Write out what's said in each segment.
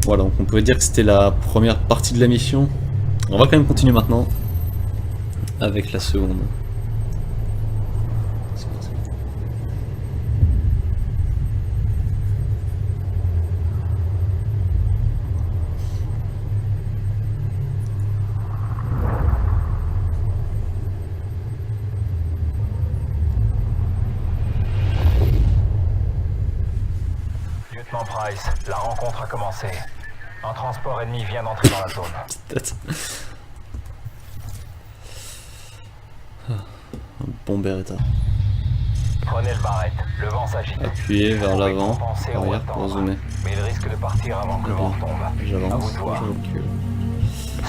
Voilà, donc on pouvait dire que c'était la première partie de la mission. On va quand même continuer maintenant avec la seconde. Lieutenant Price, la rencontre a commencé. Un transport ennemi vient d'entrer dans la zone. Tête. Un bon Beretta. Prenez le barrette, le vent s'agite. Appuyez vers l'avant, Compenser ou arrière pour attendre. zoomer. Mais il risque de partir avant que le vent tombe. À J'avance, vous de je voir. recule.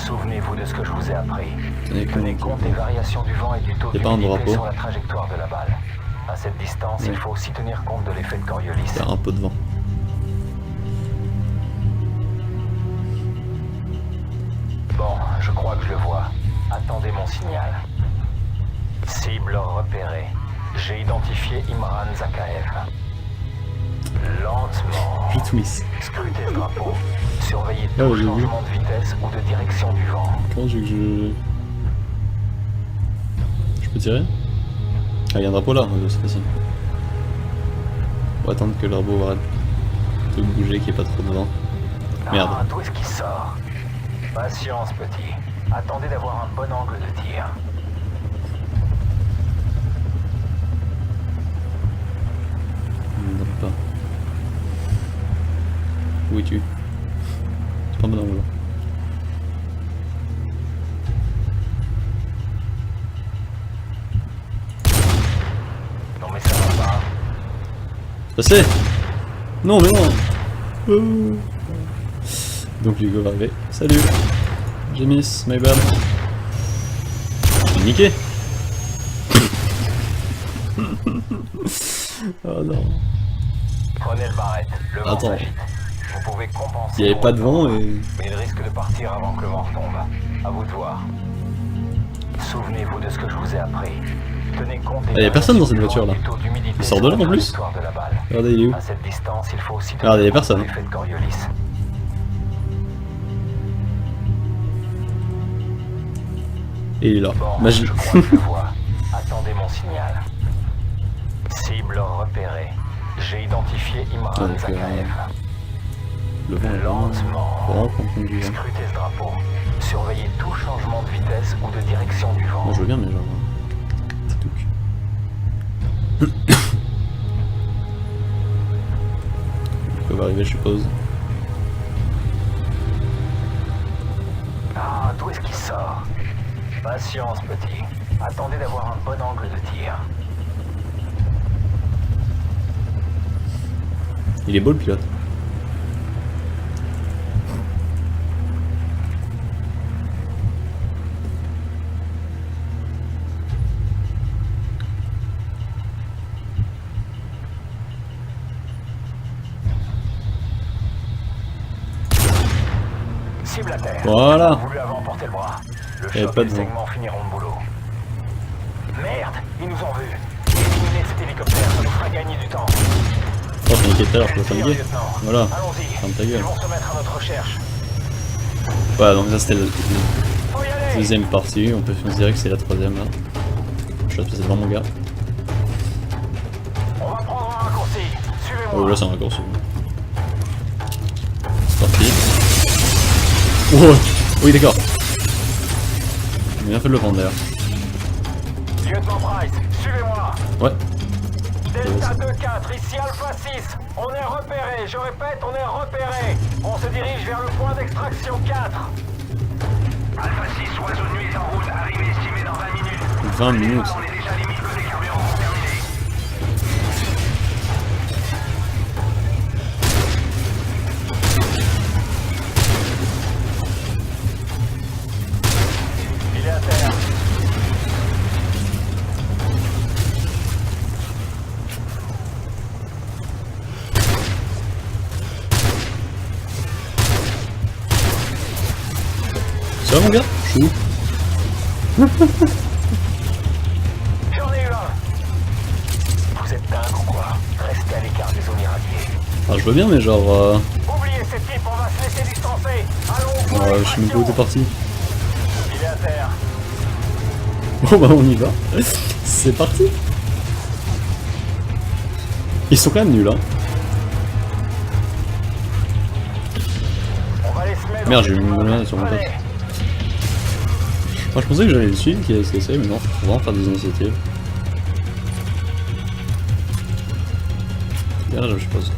Souvenez-vous de ce que je vous ai appris. Tenez Tenez compte. compte des variations du vent et du taux Y a pas un d'humidité drapeau. sur la trajectoire de la balle. À cette distance, Oui. il faut aussi tenir compte de l'effet de Coriolis. Il y a un peu de vent. Bon, je crois que je le vois. Attendez mon signal. Cible repérée. J'ai identifié Imran Zakaev. Lentement. Je twist. Scrutez le drapeau. Surveillez Ah, tout j'ai vu. changement de vitesse ou de direction du vent. Comment tu veux que je... Je peux tirer? Ah, il y a un drapeau là, c'est facile. On va attendre que le drapeau arrête de bouger, qu'il n'y ait pas trop de vent. Merde. Ah, d'où est-ce qu'il sort? Patience, petit. Attendez d'avoir un bon angle de tir. Il ne donne pas. Où es-tu? C'est pas bon angle. Non mais ça va pas. Passez! Non mais non! Donc Hugo va arriver. Salut! J'ai miss, my bad. Je l'ai niqué! Oh non. Prenez le barrette. Le vent Attends. s'agite. Vous pouvez compenser. Il n'y avait ou pas de vent attendre. et... Mais il risque de partir avant que le vent tombe. À vous de voir. Souvenez-vous de ce que je vous ai appris. Tenez compte des Ah, y a personne dans cette variations voiture, du là. taux d'humidité Il sort de sur là, la en plus. trajectoire de la balle. Regardez, il est où? À cette distance, il faut aussi Regardez, y a compte de personne. l'effet de Coriolis. Et il est là. Bon, Magie. je crois que je le vois. Attendez mon signal. Cible repérée. J'ai identifié Imran Donc, Zakaev. Le vent est vraiment... Lentement. qu'on conduit. Hein. Scrutez ce drapeau. Surveillez tout changement de vitesse ou de direction du vent. Moi je veux bien mais genre... C'est tout. Il va arriver je suppose. Ah, d'où est-ce qu'il sort? Patience, petit. Attendez d'avoir un bon angle de tir. Il est beau le pilote. Cible à terre. Voilà. Vous lui avez emporté le bras. Le Et choc pas et de le vent. segment finiront le boulot. Merde, ils nous ont vus. Éliminez cet hélicoptère, ça nous fera gagner du temps. Oh je niqué tout à l'heure, je peux pas Tire, niquer. lieutenant. Voilà. Allons-y. Ferme ta Ils gueule. vont se mettre à notre recherche. Voilà donc ça c'était la Faut y aller. deuxième partie. On peut considérer que c'est la troisième là. Je suis passer devant mon gars. On va prendre un raccourci. Suivez-moi. Oh là c'est un raccourci. C'est parti. Oh oui d'accord. J'ai bien fait de le prendre d'ailleurs. Lieutenant Price, suivez-moi. Ouais. Delta 2-4, ici Alpha 6. On est repéré, je répète, on est repéré. On se dirige vers le point d'extraction 4. Alpha 6, oiseau de nuit est en route. Arrivée estimée dans 20 minutes. 20 minutes. On est déjà limite côté carburant. Terminé. Il est à terre. Ça va mon gars? Je suis où? J'en ai eu un. Vous êtes dingue ou quoi? Restez à l'écart des zones irradiées. Ah je veux bien mais genre... Oubliez ces types, on va se laisser distancer. Allons au point Je sais même pas où t'es parti. Il est à terre. Bon bah on y va. C'est parti. Ils sont quand même nuls hein. On va les semer dans Merde, j'ai les eu une immeubles. menace sur mon pote. Venez. Moi je pensais que j'allais le suivre, qu'il allait se laisser, mais non, faut vraiment faire des initiatives. Garage, je suppose.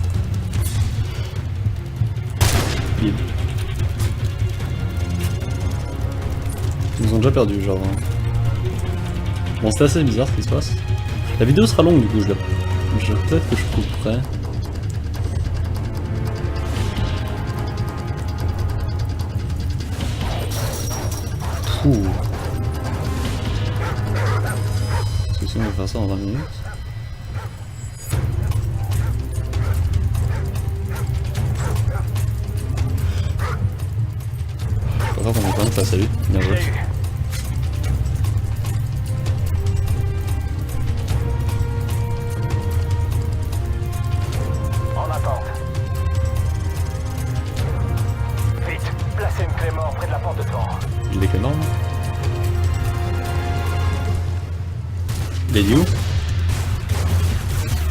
Vide. Ils nous ont déjà perdu, genre. Bon, c'était assez bizarre ce qui se passe. La vidéo sera longue du coup, peut-être que je couperai. Ouh. Parce que si on va faire ça en 20 minutes. Je peux pas qu'on est quand même face à lui. Bien joué. J'ai eu. En attente. Vite, placez une clé mort près de la porte de devant. Il est quelle norme? Il est où?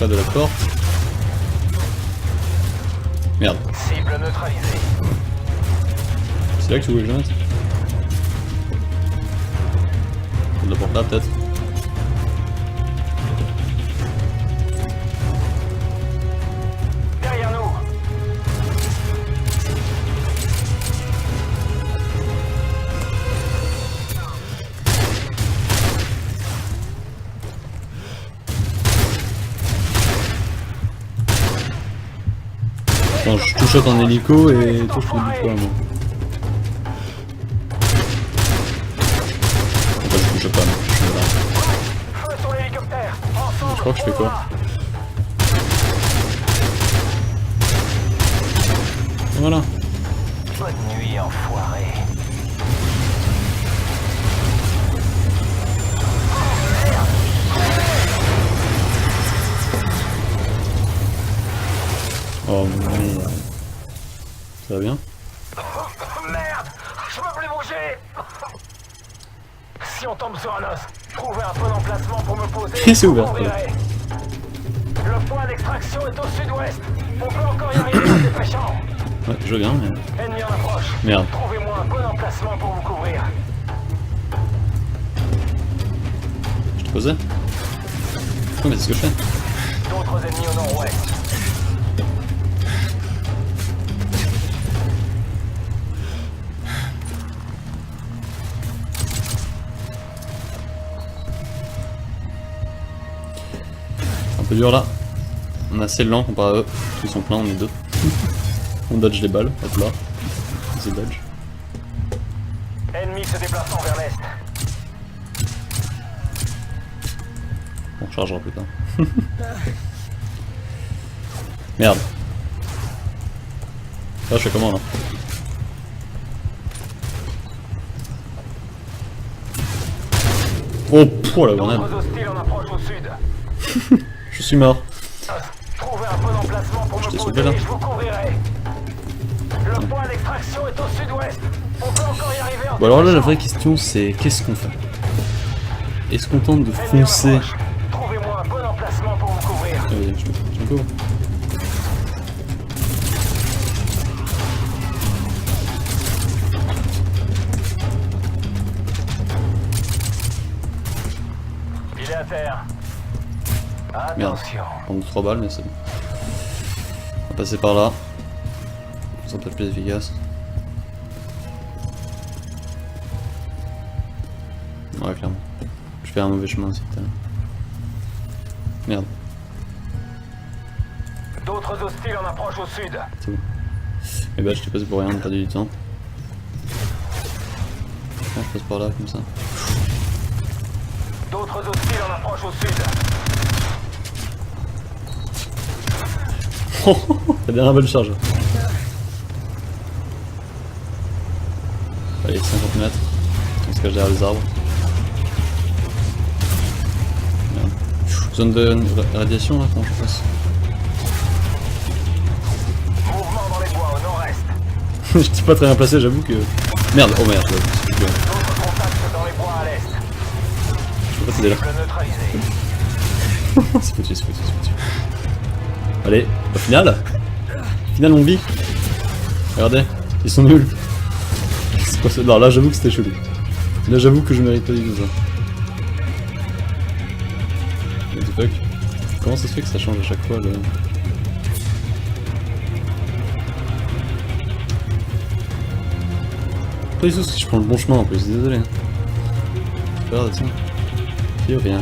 Pas de la porte. Merde. Cible neutralisée. C'est là que tu voulais que je mette? De la porte là peut-être? Derrière nous. Non, je touche en hélico et toi je fais du poids moi. En fait je touche pas, mais je suis là. Feu sur l'hélicoptère. Ensemble. Je crois que je fais quoi? Et voilà. Bonne nuit, enfoiré. Oh merde. Ça va bien? Merde, je peux plus bouger. Si on tombe sur un os, trouvez un bon emplacement pour me poser. C'est ouvert, on verrait. Le point d'extraction est au sud-ouest. On peut encore y arriver en dépêchant. Ouais, je veux bien, mais... Ennemi en approche. Merde. Trouvez-moi un bon emplacement pour vous couvrir. Je te posais? Oh mais c'est ce que je fais. D'autres ennemis au nord-ouest. Un peu dur là. On est assez lent comparé à eux. Ils sont pleins, on est deux. On dodge les balles, hop là. C'est dodge. Ennemi se déplaçant vers l'est. On rechargera plus tard. Merde. Là je fais comment là? Oh pouh la grenade. D'autres hostiles en approche au sud. Je suis mort. Trouvez un bon emplacement pour me t'ai poser sauvé, là. et je vous couvrirai. Le point d'extraction est au sud-ouest. On peut encore y arriver en Bon alors là la dépêchant. vraie question c'est qu'est-ce qu'on fait? Est-ce qu'on tente de Ennemi en foncer? approche. Trouvez-moi un bon emplacement pour vous couvrir. Allez, je me couvre. Il est à terre. Merde. Attention. On prend 3 balles mais c'est bon. On va passer par là. Ça peut être plus efficace. Ouais clairement. Je fais un mauvais chemin aussi putain. Merde, D'autres hostiles en approche au sud. c'est bon. Mais bah je t'ai passé pour rien, on a perdu du temps. Non, je passe par là comme ça. D'autres hostiles en approche au sud. La dernière belle charge. Allez, 50 mètres. On se cache derrière les arbres. Merde. Zone de radiation là, comment je passe? Mouvement dans les bois au nord-est. Je suis pas très bien placé, j'avoue que... Merde, oh merde, je D'autres contacts dans les bois à l'est. peux pas t'aider là. Cible neutralisée. C'est foutu, c'est foutu, c'est foutu. Allez, au final on vit. Regardez, ils sont nuls. C'est pas ça. Non, là j'avoue que c'était chelou. Là j'avoue que je mérite pas du tout ça. What the fuck? Comment ça se fait que ça change à chaque fois le... Pas du tout si je prends le bon chemin en plus, désolé. Regarde ça. Y'a rien.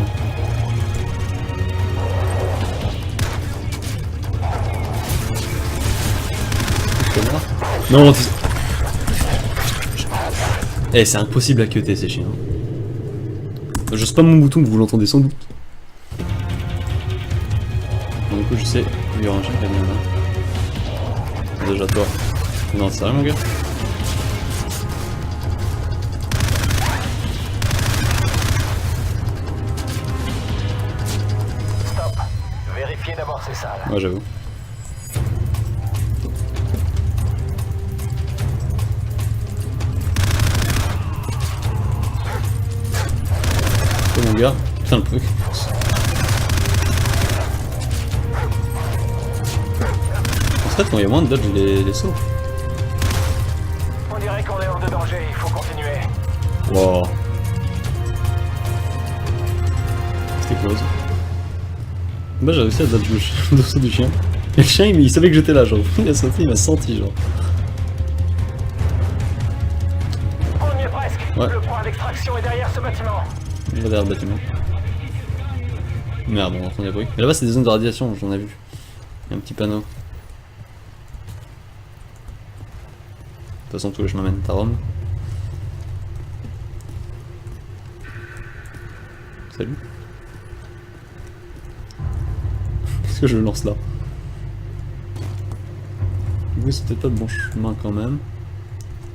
Non, eh, c'est impossible à cutter ces chiens. Je spam mon bouton, vous l'entendez sans doute. Bon, du coup, je sais, il y aura un chien qui vient là. C'est déjà toi. Non, c'est vrai, mon gars. Stop. Vérifiez d'abord ces salles. Ouais, j'avoue. Mon gars, putain le truc. En fait, quand il y a moins de dodge les sauts. On dirait qu'on est hors de danger, il faut continuer. Wow. C'était close. Bah j'ai réussi à dodge le dessous du chien. Et le chien il savait que j'étais là, genre. Il a sauté, il m'a senti, genre. On y est presque. Ouais. Le point d'extraction est derrière ce bâtiment. Je vais derrière le bâtiment. Merde, on entend des bruits. Mais là-bas c'est des zones de radiation, j'en ai vu. Il y a un petit panneau. De toute façon tous les chemins mènent à Rome. Salut. Qu'est-ce que je le lance là? Du coup c'est peut-être pas le bon chemin quand même.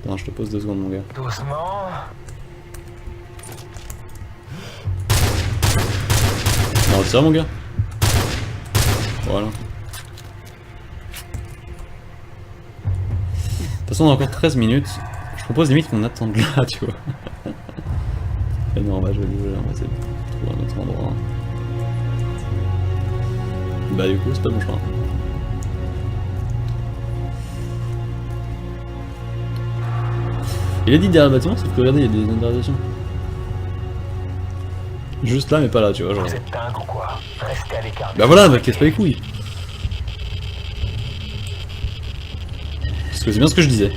Attends, je te pose 2 secondes mon gars. Doucement. Non, c'est ça mon gars. Voilà. De toute façon on a encore 13 minutes. Je propose limite qu'on attende là, tu vois. Et non, bah je vais bouger, on va essayer de trouver un autre endroit. Bah du coup c'est pas le bon chemin. Il a dit derrière le bâtiment, sauf que regardez, il y a des zones de radiation. Juste là mais pas là, tu vois, genre. Vous êtes dingue ou quoi? Restez à l'écart. Bah voilà, bah casse pas les couilles. Parce que c'est bien ce que je disais.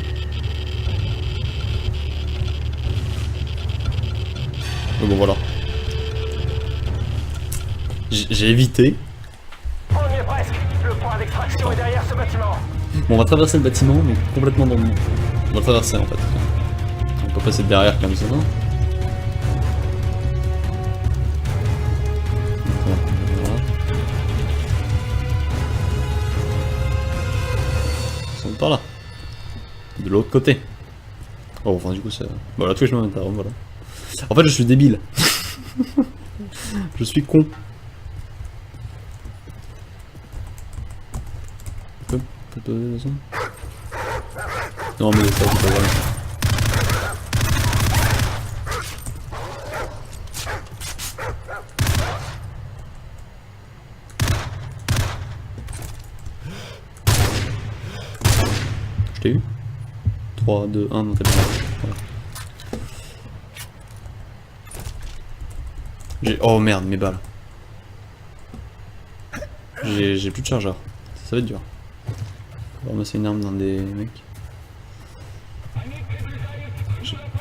Mais bon voilà. J'ai évité. On y est presque. Le point d'extraction est derrière ce bâtiment. Bon, on va traverser le bâtiment, mais complètement dans le... On va le traverser en fait. On peut passer derrière comme ça, non? Ils sont par là. De l'autre côté. Oh, enfin du coup ça... Voilà, tous les chemins à Rome, voilà. En fait je suis débile. Je suis con. Non mais ça c'est pas grave. Je t'ai eu 3, 2, 1, non t'es pas là. J'ai... Oh merde, mes balles. J'ai plus de chargeur. Ça va être dur. On va ramasser une arme dans des mecs.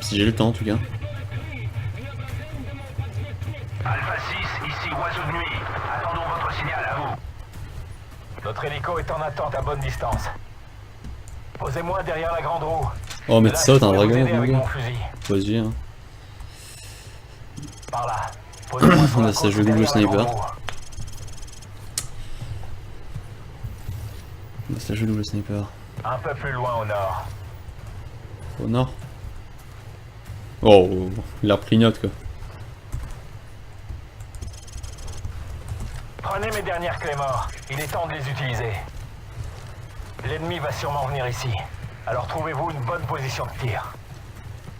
Si j'ai le temps en tout cas. Alpha 6, ici Oiseau de Nuit. Attendons votre signal à vous. Notre hélico est en attente à bonne distance. Posez-moi derrière la grande roue. Oh mais Là, ça, je t'as un pourrais vous dragon, aider mon avec gars. mon fusil. Vas-y, hein. Par là. Posez-moi sur On la a ça, côte je double derrière la sniper. grande roue. Bah, ça joue double sniper. Un peu plus loin au nord. Au nord. Oh, il a repris une note quoi. Prenez mes dernières clés morts. Il est temps de les utiliser. L'ennemi va sûrement venir ici. Alors trouvez-vous une bonne position de tir.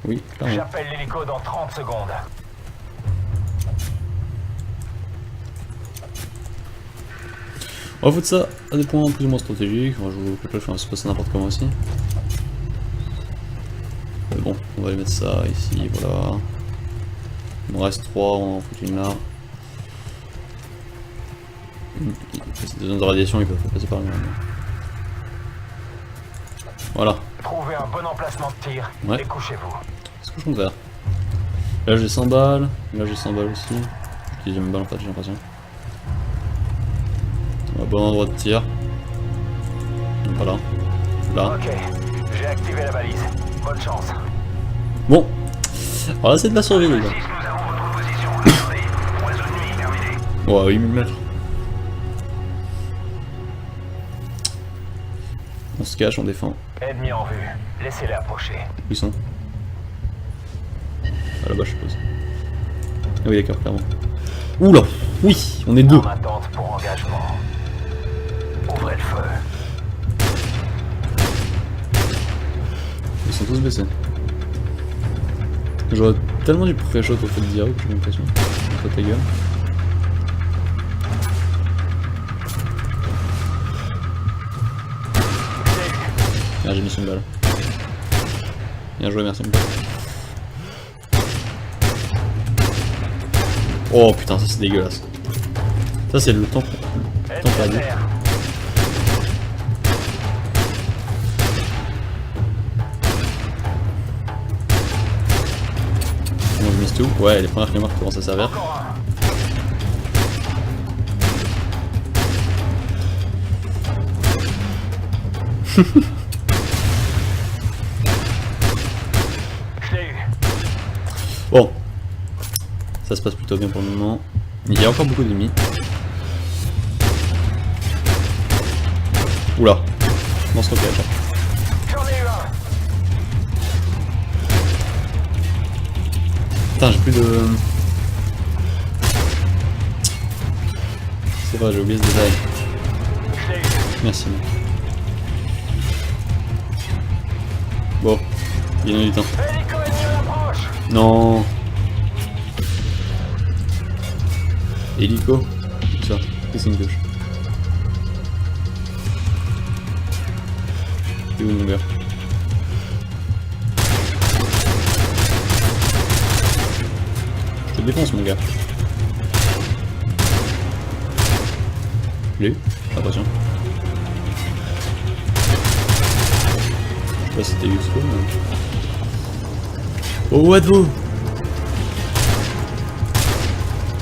Oui, clairement. J'appelle l'hélico dans 30 secondes. On va foutre ça à des points plus ou moins stratégiques. Enfin, je vous je vais se passer n'importe comment aussi. Mais bon, on va aller mettre ça ici, voilà. Il nous reste 3, on en fout une là. Ces zones de radiation, ils peuvent passer par là. Voilà. Trouvez un bon emplacement de tir Ouais. et couchez-vous. Qu'est-ce que je compte faire? Là j'ai 100 balles, là j'ai 100 balles aussi. J'utilise mes balles en fait, j'ai l'impression. Bon endroit de tir. Voilà. Là. Ok, j'ai activé la balise. Bonne chance. Bon. Alors là c'est de la survie les gars. Nous avons votre position. Regardez, oiseau de nuit terminé. Ouais, 8000 mètres. On se cache, on défend. Ennemi en vue. Laissez-les approcher. Où ils sont? Ah là-bas je suppose. Ah oui d'accord, clairement. Oula. Oui, on est deux. En attente pour engagement. Ouvrez le feu. Ils sont tous baissés. J'aurais tellement du pré-shot au fait direct, j'ai l'impression. Toi ta gueule. Ah, j'ai mis une balle. Bien joué, merci mon pote. Oh putain, ça c'est dégueulasse. Ça c'est le temps perdu. Ennemi à terre. Comment je mise tout? Ouais, les premières clémores commencent à servir. Encore un. Je l'ai eu. Bon. Ça se passe plutôt bien pour le moment. Il y a encore beaucoup d'ennemis. Oula. Monstre piège. J'en ai eu un. Putain, j'ai plus de... C'est vrai, j'ai oublié ce détail. Je l'ai eu. Merci. Mec. Bon. Il y en a du temps. Hélico ennemi à l'approche. Non. Hélico. Ça. Qu'est-ce que c'est une gauche? T'es où mon gars? Je te défonce mon gars. Je l'ai eu. Attention. Je sais pas si c'était useful mais... Oh what vous?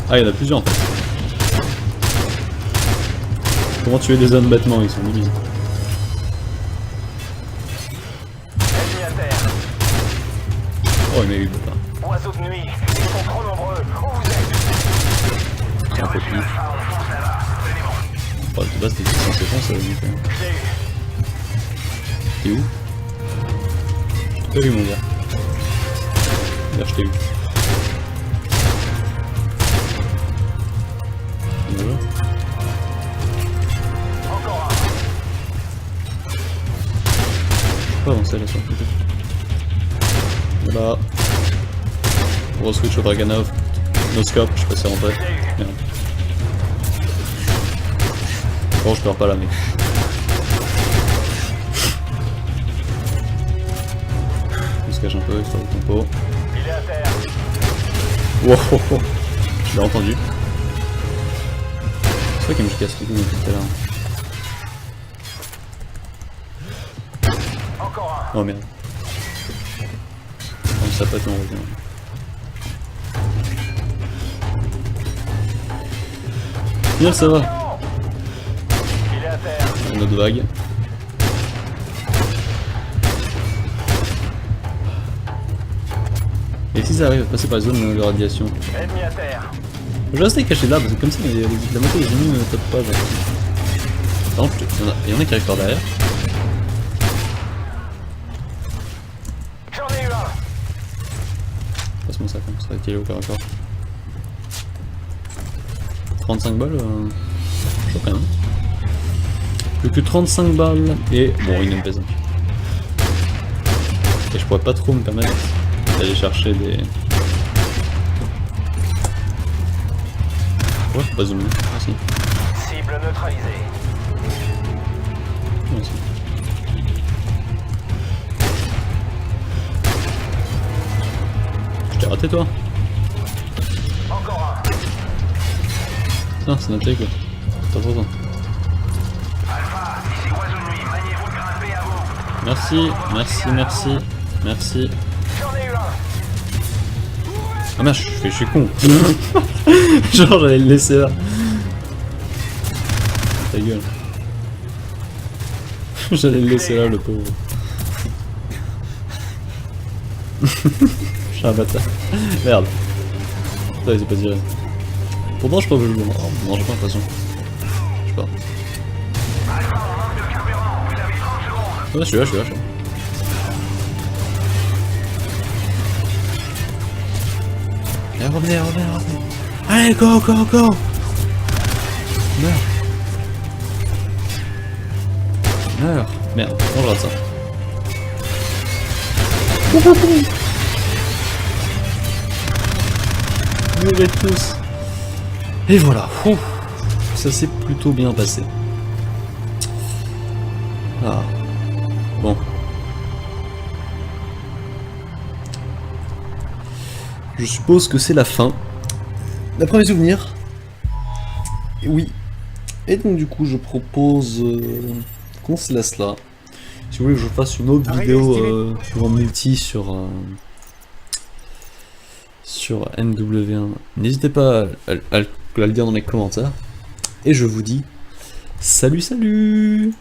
Ah il y en a plusieurs en fait. Comment tuer des hommes bêtement, ils sont nuls. Ennemi à terre. Oh il m'a eu pas. Oiseaux de nuit. Ils sont trop nombreux. Où vous êtes? Un peu plus. Ah, on fonce là-bas. Tenez bon. Oh le base c'était censé foncer là donc. Je l'ai eu. T'es où? Je t'ai vu mon gars. D'ailleurs je t'ai eu. Voilà. Encore un. Je peux pas avancer là sur le côté. Voilà. Gros switch au Draganov. No scope, je suis passé en tête. Merde. Bon je perds pas là mec. Je se cache un peu, histoire de tempo. Il est à terre. Wow, oh, oh. Je l'ai entendu. C'est vrai qu'il me casse tout depuis tout à l'heure. Encore un. Oh merde. Comme ça pète, on revient. Bien ça va. Il est à terre. Une autre vague. Et si ça arrive à passer par les zones de radiation? Ennemi à terre. Je vais rester caché là parce que comme ça la moto des ennemis ne top pas. Genre. Par exemple, il y en a qui arrivent par derrière. J'en ai eu un. Passe-moi ça comme ça, va tirer au corps à corps. 35 balles, je vois rien. Plus que 35 balles et bon, une MP5. Et je pourrais pas trop me permettre d'aller chercher des... Ouais, faut pas zoomer. Ah si. Cible neutralisée. Ouais, si. Je t'ai raté toi? Encore un. Non, c'est noté quoi. T'as pas besoin. Alpha, ici Oiseau de Nuit, maniez-vous de grimper à vous. Merci, merci, merci, merci. J'en ai eu un. Ah merde, je suis con. Genre j'allais le laisser là. Ta gueule. J'allais le laisser là, le pauvre. Je suis un bâtard. Merde. Putain, il s'est pas tiré. Pourtant, je crois que je le vois. Oh, non, j'ai pas l'impression. Je sais pas. Ouais, je suis là, je suis là. Allez, revenez. Allez, go. Meurs. Merde, on rate ça. Murez tous. Et voilà. Ouh. Ça s'est plutôt bien passé. Ah. Bon. Je suppose que c'est la fin. D'après mes souvenirs. Et oui. Et donc du coup je propose qu'on se laisse là. Si vous voulez que je fasse une autre vidéo en multi sur MW1, n'hésitez pas à le dire dans les commentaires. Et je vous dis salut.